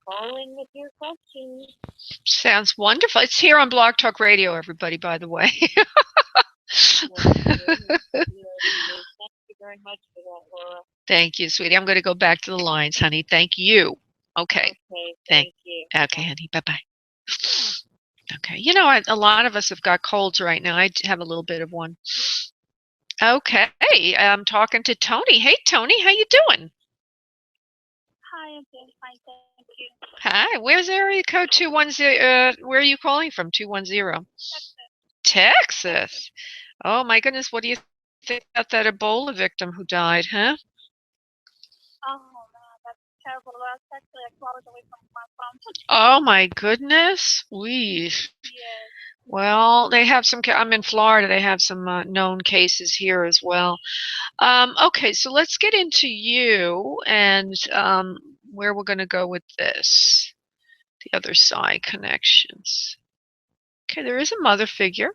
call in with your questions. Sounds wonderful. It's here on Blog Talk Radio, everybody, by the way. Thank you very much for that, Laura. Thank you, sweetie. I'm going to go back to the lines, honey. Thank you. Okay. Okay, thank you. Okay, honey. Bye-bye. Okay. You know, a lot of us have got colds right now. I have a little bit of one. Okay. I'm talking to Tony. Hey, Tony. How you doing? Hi, I'm doing fine, thank you. Hi. Where's area code 210? Where are you calling from? 210. Texas. Oh, my goodness. What do you think about that Ebola victim who died, huh? Oh, man, that's terrible. That's actually like 2 hours away from my farm. Oh, my goodness. Weesh. Yes. Well, they have some. I'm in Florida. They have some known cases here as well. Okay, so let's get into you and where we're going to go with this. The other side connections. Okay, there is a mother figure.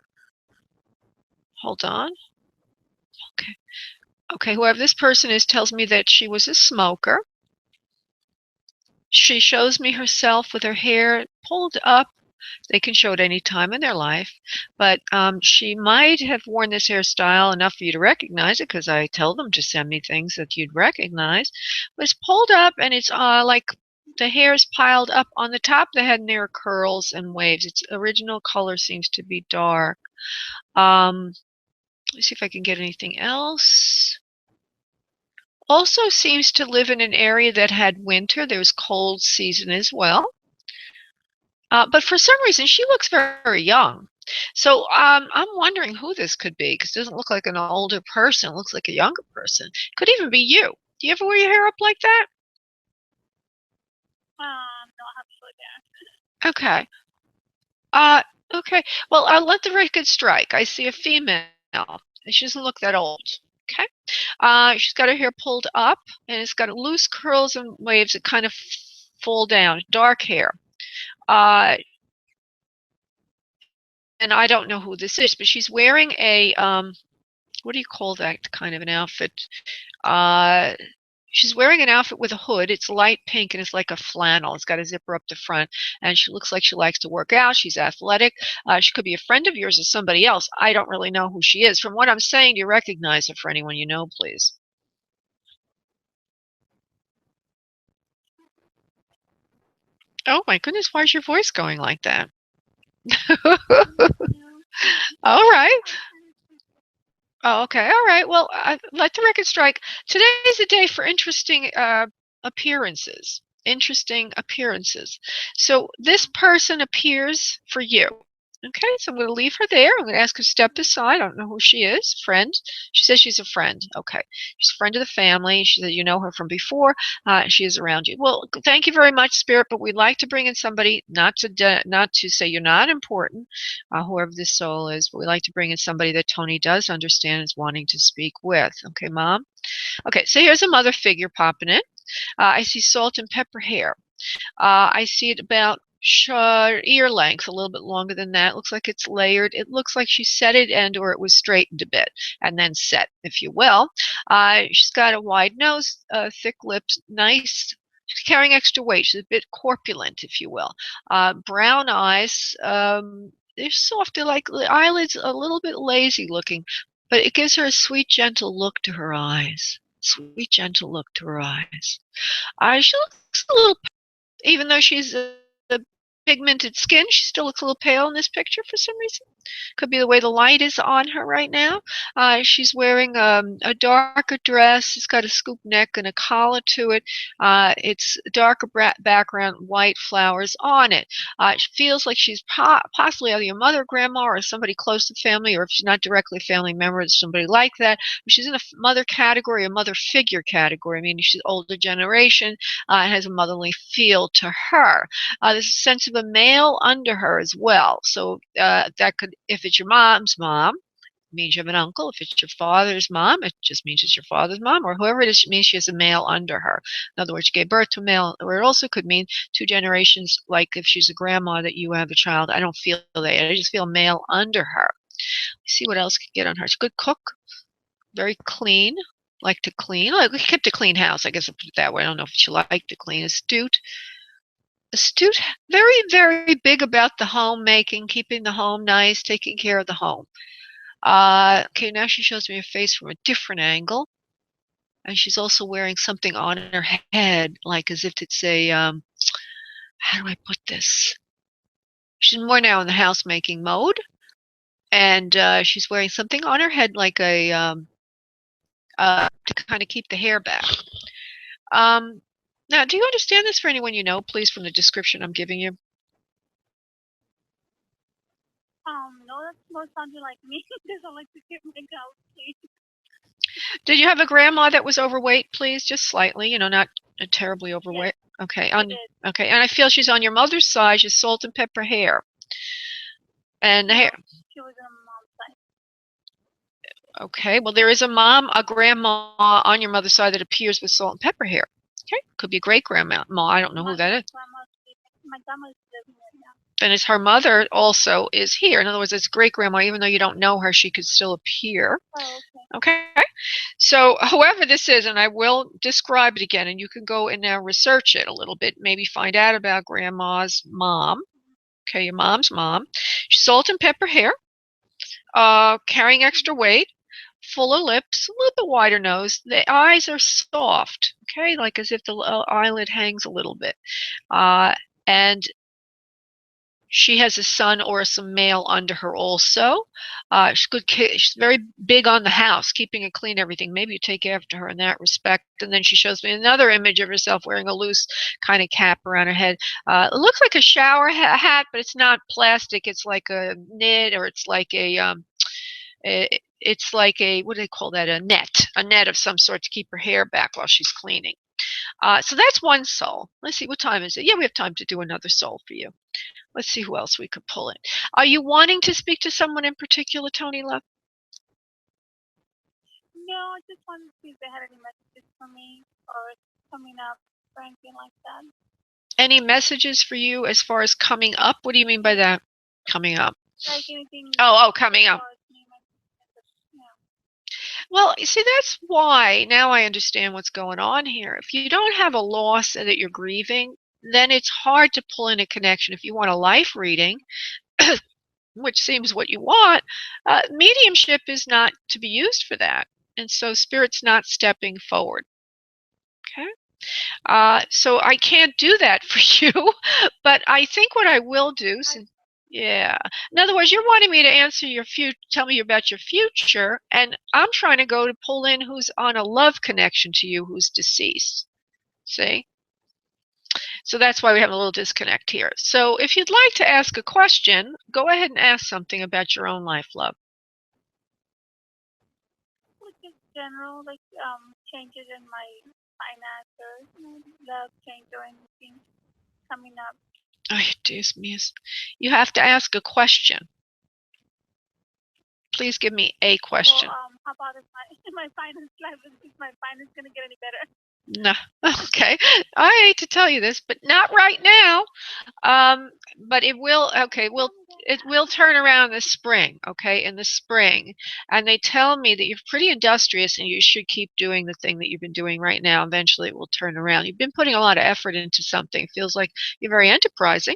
Hold on. Okay. Okay, whoever this person is tells me that she was a smoker. She shows me herself with her hair pulled up. They can show it any time in their life, but she might have worn this hairstyle enough for you to recognize it because I tell them to send me things that you'd recognize. But it's pulled up and it's like the hair is piled up on the top of the head and there are curls and waves. Its original color seems to be dark. Let's see if I can get anything else. Also seems to live in an area that had winter. There's cold season as well. But for some reason, she looks very, very young. So I'm wondering who this could be because it doesn't look like an older person. It looks like a younger person. Could even be you. Do you ever wear your hair up like that? No, I have to slow down. Okay. Okay. Well, I'll let the record strike. I see a female. She doesn't look that old. Okay. She's got her hair pulled up and it's got loose curls and waves that kind of fall down. Dark hair. And I don't know who this is, but she's wearing a what do you call that kind of an outfit? Uh, she's wearing an outfit with a hood. It's light pink and it's like a flannel. It's got a zipper up the front, and she looks like she likes to work out. She's athletic. She could be a friend of yours or somebody else. I don't really know who she is. From what I'm saying, do you recognize her? For anyone you know, please. Oh my goodness, why is your voice going like that? All right. Oh, okay. All right. Well, let the record strike. Today is a day for interesting appearances. Interesting appearances. So this person appears for you. Okay, so I'm going to leave her there. I'm going to ask her to step aside. I don't know who she is. Friend. She says she's a friend. Okay. She's a friend of the family. She said you know her from before. She is around you. Well, thank you very much, Spirit, but we'd like to bring in somebody, not to say you're not important, whoever this soul is, but we like to bring in somebody that Tony does understand and is wanting to speak with. Okay, Mom? Okay, so here's a mother figure popping in. I see salt and pepper hair. I see it about ear length, a little bit longer than that. It looks like it's layered. It looks like she set it and or it was straightened a bit and then set, if you will. She's got a wide nose, thick lips, nice. She's carrying extra weight. She's a bit corpulent, if you will. Brown eyes. They're soft. They're like the eyelids a little bit lazy looking. but it gives her a sweet, gentle look to her eyes. Sweet, gentle look to her eyes. She looks a little, even though she's a pigmented skin, she still looks a little pale in this picture for some reason. Could be the way the light is on her right now. She's wearing a darker dress. It's got a scoop neck and a collar to it. It's darker background, white flowers on it. It feels like she's possibly either your mother, grandma, or somebody close to family, or if she's not directly a family member, it's somebody like that. But she's in a mother category, a mother figure category, meaning she's older generation, has a motherly feel to her. There's a sense of a male under her as well. So that could, if it's your mom's mom, it means you have an uncle. If it's your father's mom, it just means it's your father's mom, or whoever it is, it means she has a male under her. In other words, she gave birth to a male, or it also could mean 2 generations, like if she's a grandma that you have a child. I don't feel that. I just feel male under her. Let's see what else could get on her. She's a good cook, very clean, like to clean. Like, we kept a clean house, I guess I'll put it that way. I don't know if she liked to clean. Astute, very, very big about the homemaking, keeping the home nice, taking care of the home. Okay, now she shows me her face from a different angle. And she's also wearing something on her head, like as if it's a, how do I put this? She's more now in the housemaking mode. And she's wearing something on her head like a, to kind of keep the hair back. Now, do you understand this for anyone you know, please, from the description I'm giving you? No, that's more sounding like me because I like to keep my house clean. Did you have a grandma that was overweight, please? Just slightly, you know, not terribly overweight. Yes, okay. Okay, And I feel she's on your mother's side. She's salt and pepper hair. And the hair. She was on my mom's side. Okay. Well, there is a grandma on your mother's side that appears with salt and pepper hair. Okay. Could be a great grandma. I don't know who that is. My grandma's living right now. And it's her mother also is here. In other words, it's great grandma. Even though you don't know her, she could still appear. Oh, okay. So whoever this is, and I will describe it again, and you can go and now research it a little bit, maybe find out about grandma's mom. Okay, your mom's mom. She's salt and pepper hair, carrying extra weight, full of lips, a little bit wider nose. The eyes are soft, okay, like as if the eyelid hangs a little bit. And she has a son or some male under her also. She's good. She's very big on the house, keeping it clean, everything. Maybe you take after her in that respect. And then she shows me another image of herself wearing a loose kind of cap around her head. It looks like a shower hat, but it's not plastic. It's like a knit, or it's like a it's like a, what do they call that? A net of some sort to keep her hair back while she's cleaning. So that's one soul. Let's see, what time is it? Yeah, we have time to do another soul for you. Let's see who else we could pull in. Are you wanting to speak to someone in particular, Tony Love? No, I just wanted to see if they had any messages for me or coming up or anything like that. Any messages for you as far as coming up? What do you mean by that? Coming up. Like anything. Oh, coming up. Well, you see, that's why now I understand what's going on here. If you don't have a loss that you're grieving, then it's hard to pull in a connection. If you want a life reading, which seems what you want, mediumship is not to be used for that. And so Spirit's not stepping forward. Okay? So I can't do that for you, but I think what I will do, yeah. In other words, you're wanting me to answer your future, tell me about your future, and I'm trying to go to pull in who's on a love connection to you who's deceased. See? So that's why we have a little disconnect here. So if you'd like to ask a question, go ahead and ask something about your own life, love. Just general, like changes in my finances, love change or anything coming up. Ay, Dios mío. You have to ask a question. Please give me a question. Well, how about if my finance life, is my finance going to get any better? No. Okay. I hate to tell you this, but not right now. But it will. Okay. It will turn around this spring. Okay, in the spring, and they tell me that you're pretty industrious and you should keep doing the thing that you've been doing right now. Eventually, it will turn around. You've been putting a lot of effort into something. It feels like you're very enterprising,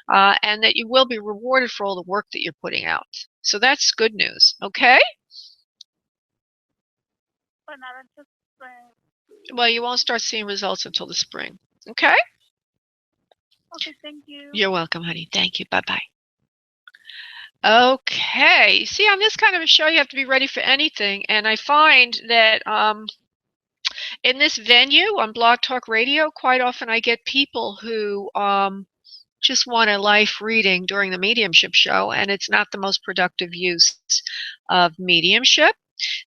and that you will be rewarded for all the work that you're putting out. So that's good news. Okay. but not until spring. Well, you won't start seeing results until the spring. Okay? Okay, thank you. You're welcome, honey. Thank you. Bye-bye. Okay. See, on this kind of a show, you have to be ready for anything. And I find that in this venue on Blog Talk Radio, quite often I get people who just want a life reading during the mediumship show, and it's not the most productive use of mediumship.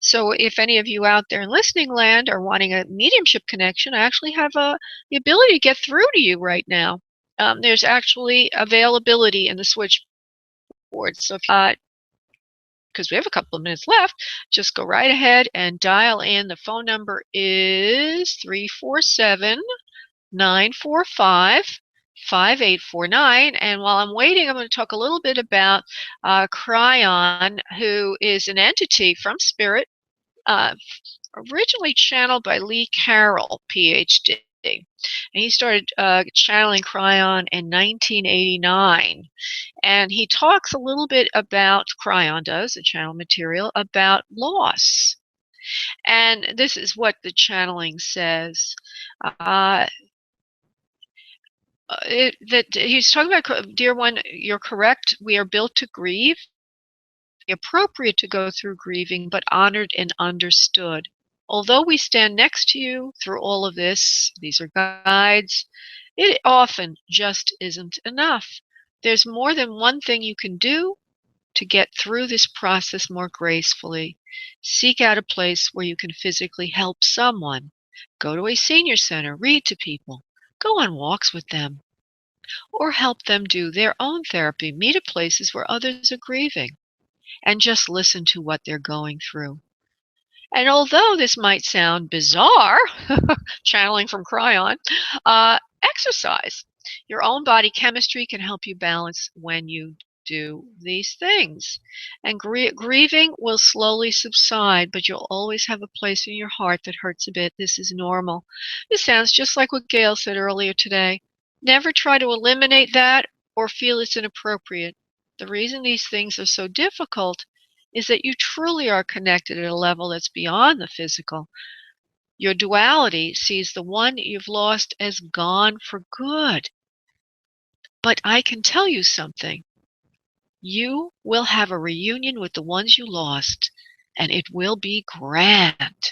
So if any of you out there in listening land are wanting a mediumship connection, I actually have the ability to get through to you right now. There's actually availability in the switchboard. So if because we have a couple of minutes left, just go right ahead and dial in. The phone number is 347 945 5849. And while I'm waiting, I'm going to talk a little bit about Cryon, who is an entity from Spirit, originally channeled by Lee Carroll, PhD. And he started channeling Cryon in 1989. And he talks a little bit about, Cryon does, the channel material, about loss. And this is what the channeling says. That he's talking about, dear one, you're correct. We are built to grieve. Appropriate to go through grieving, but honored and understood. Although we stand next to you through all of this, these are guides, it often just isn't enough. There's more than one thing you can do to get through this process more gracefully. Seek out a place where you can physically help someone. Go to a senior center, read to people, go on walks with them, or help them do their own therapy. Meet at places where others are grieving and just listen to what they're going through. And although this might sound bizarre, channeling from Cryon, exercise. Your own body chemistry can help you balance when you do these things. And grieving will slowly subside, but you'll always have a place in your heart that hurts a bit. This is normal. This sounds just like what Gail said earlier today. Never try to eliminate that or feel it's inappropriate. The reason these things are so difficult is that you truly are connected at a level that's beyond the physical. Your duality sees the one you've lost as gone for good. But I can tell you something. You will have a reunion with the ones you lost, and it will be grand.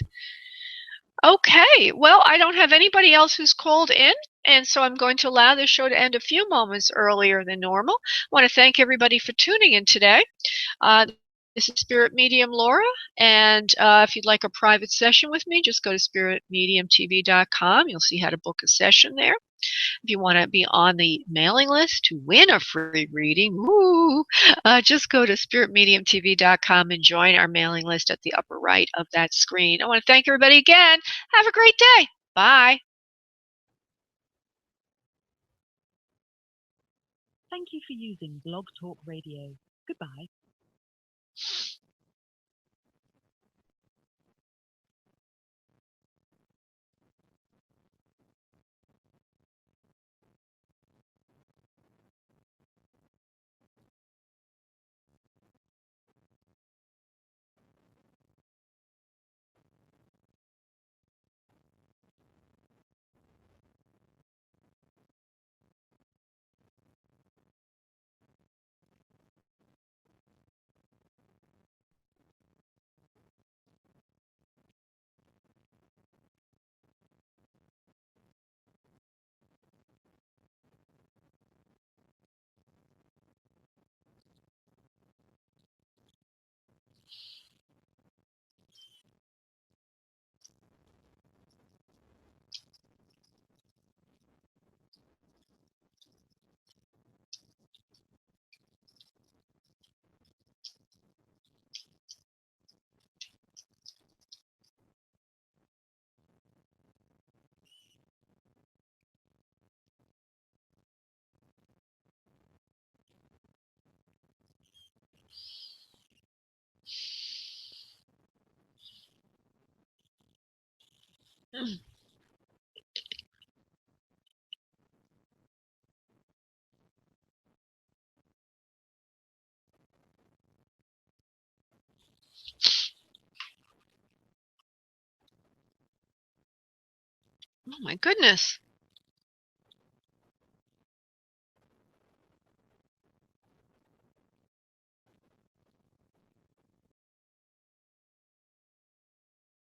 Okay, well, I don't have anybody else who's called in, and so I'm going to allow this show to end a few moments earlier than normal. I want to thank everybody for tuning in today. This is Spirit Medium Laura, and if you'd like a private session with me, just go to spiritmediumtv.com. You'll see how to book a session there. If you want to be on the mailing list to win a free reading, just go to spiritmediumtv.com and join our mailing list at the upper right of that screen. I want to thank everybody again. Have a great day. Bye. Thank you for using Blog Talk Radio. Goodbye. Oh my goodness.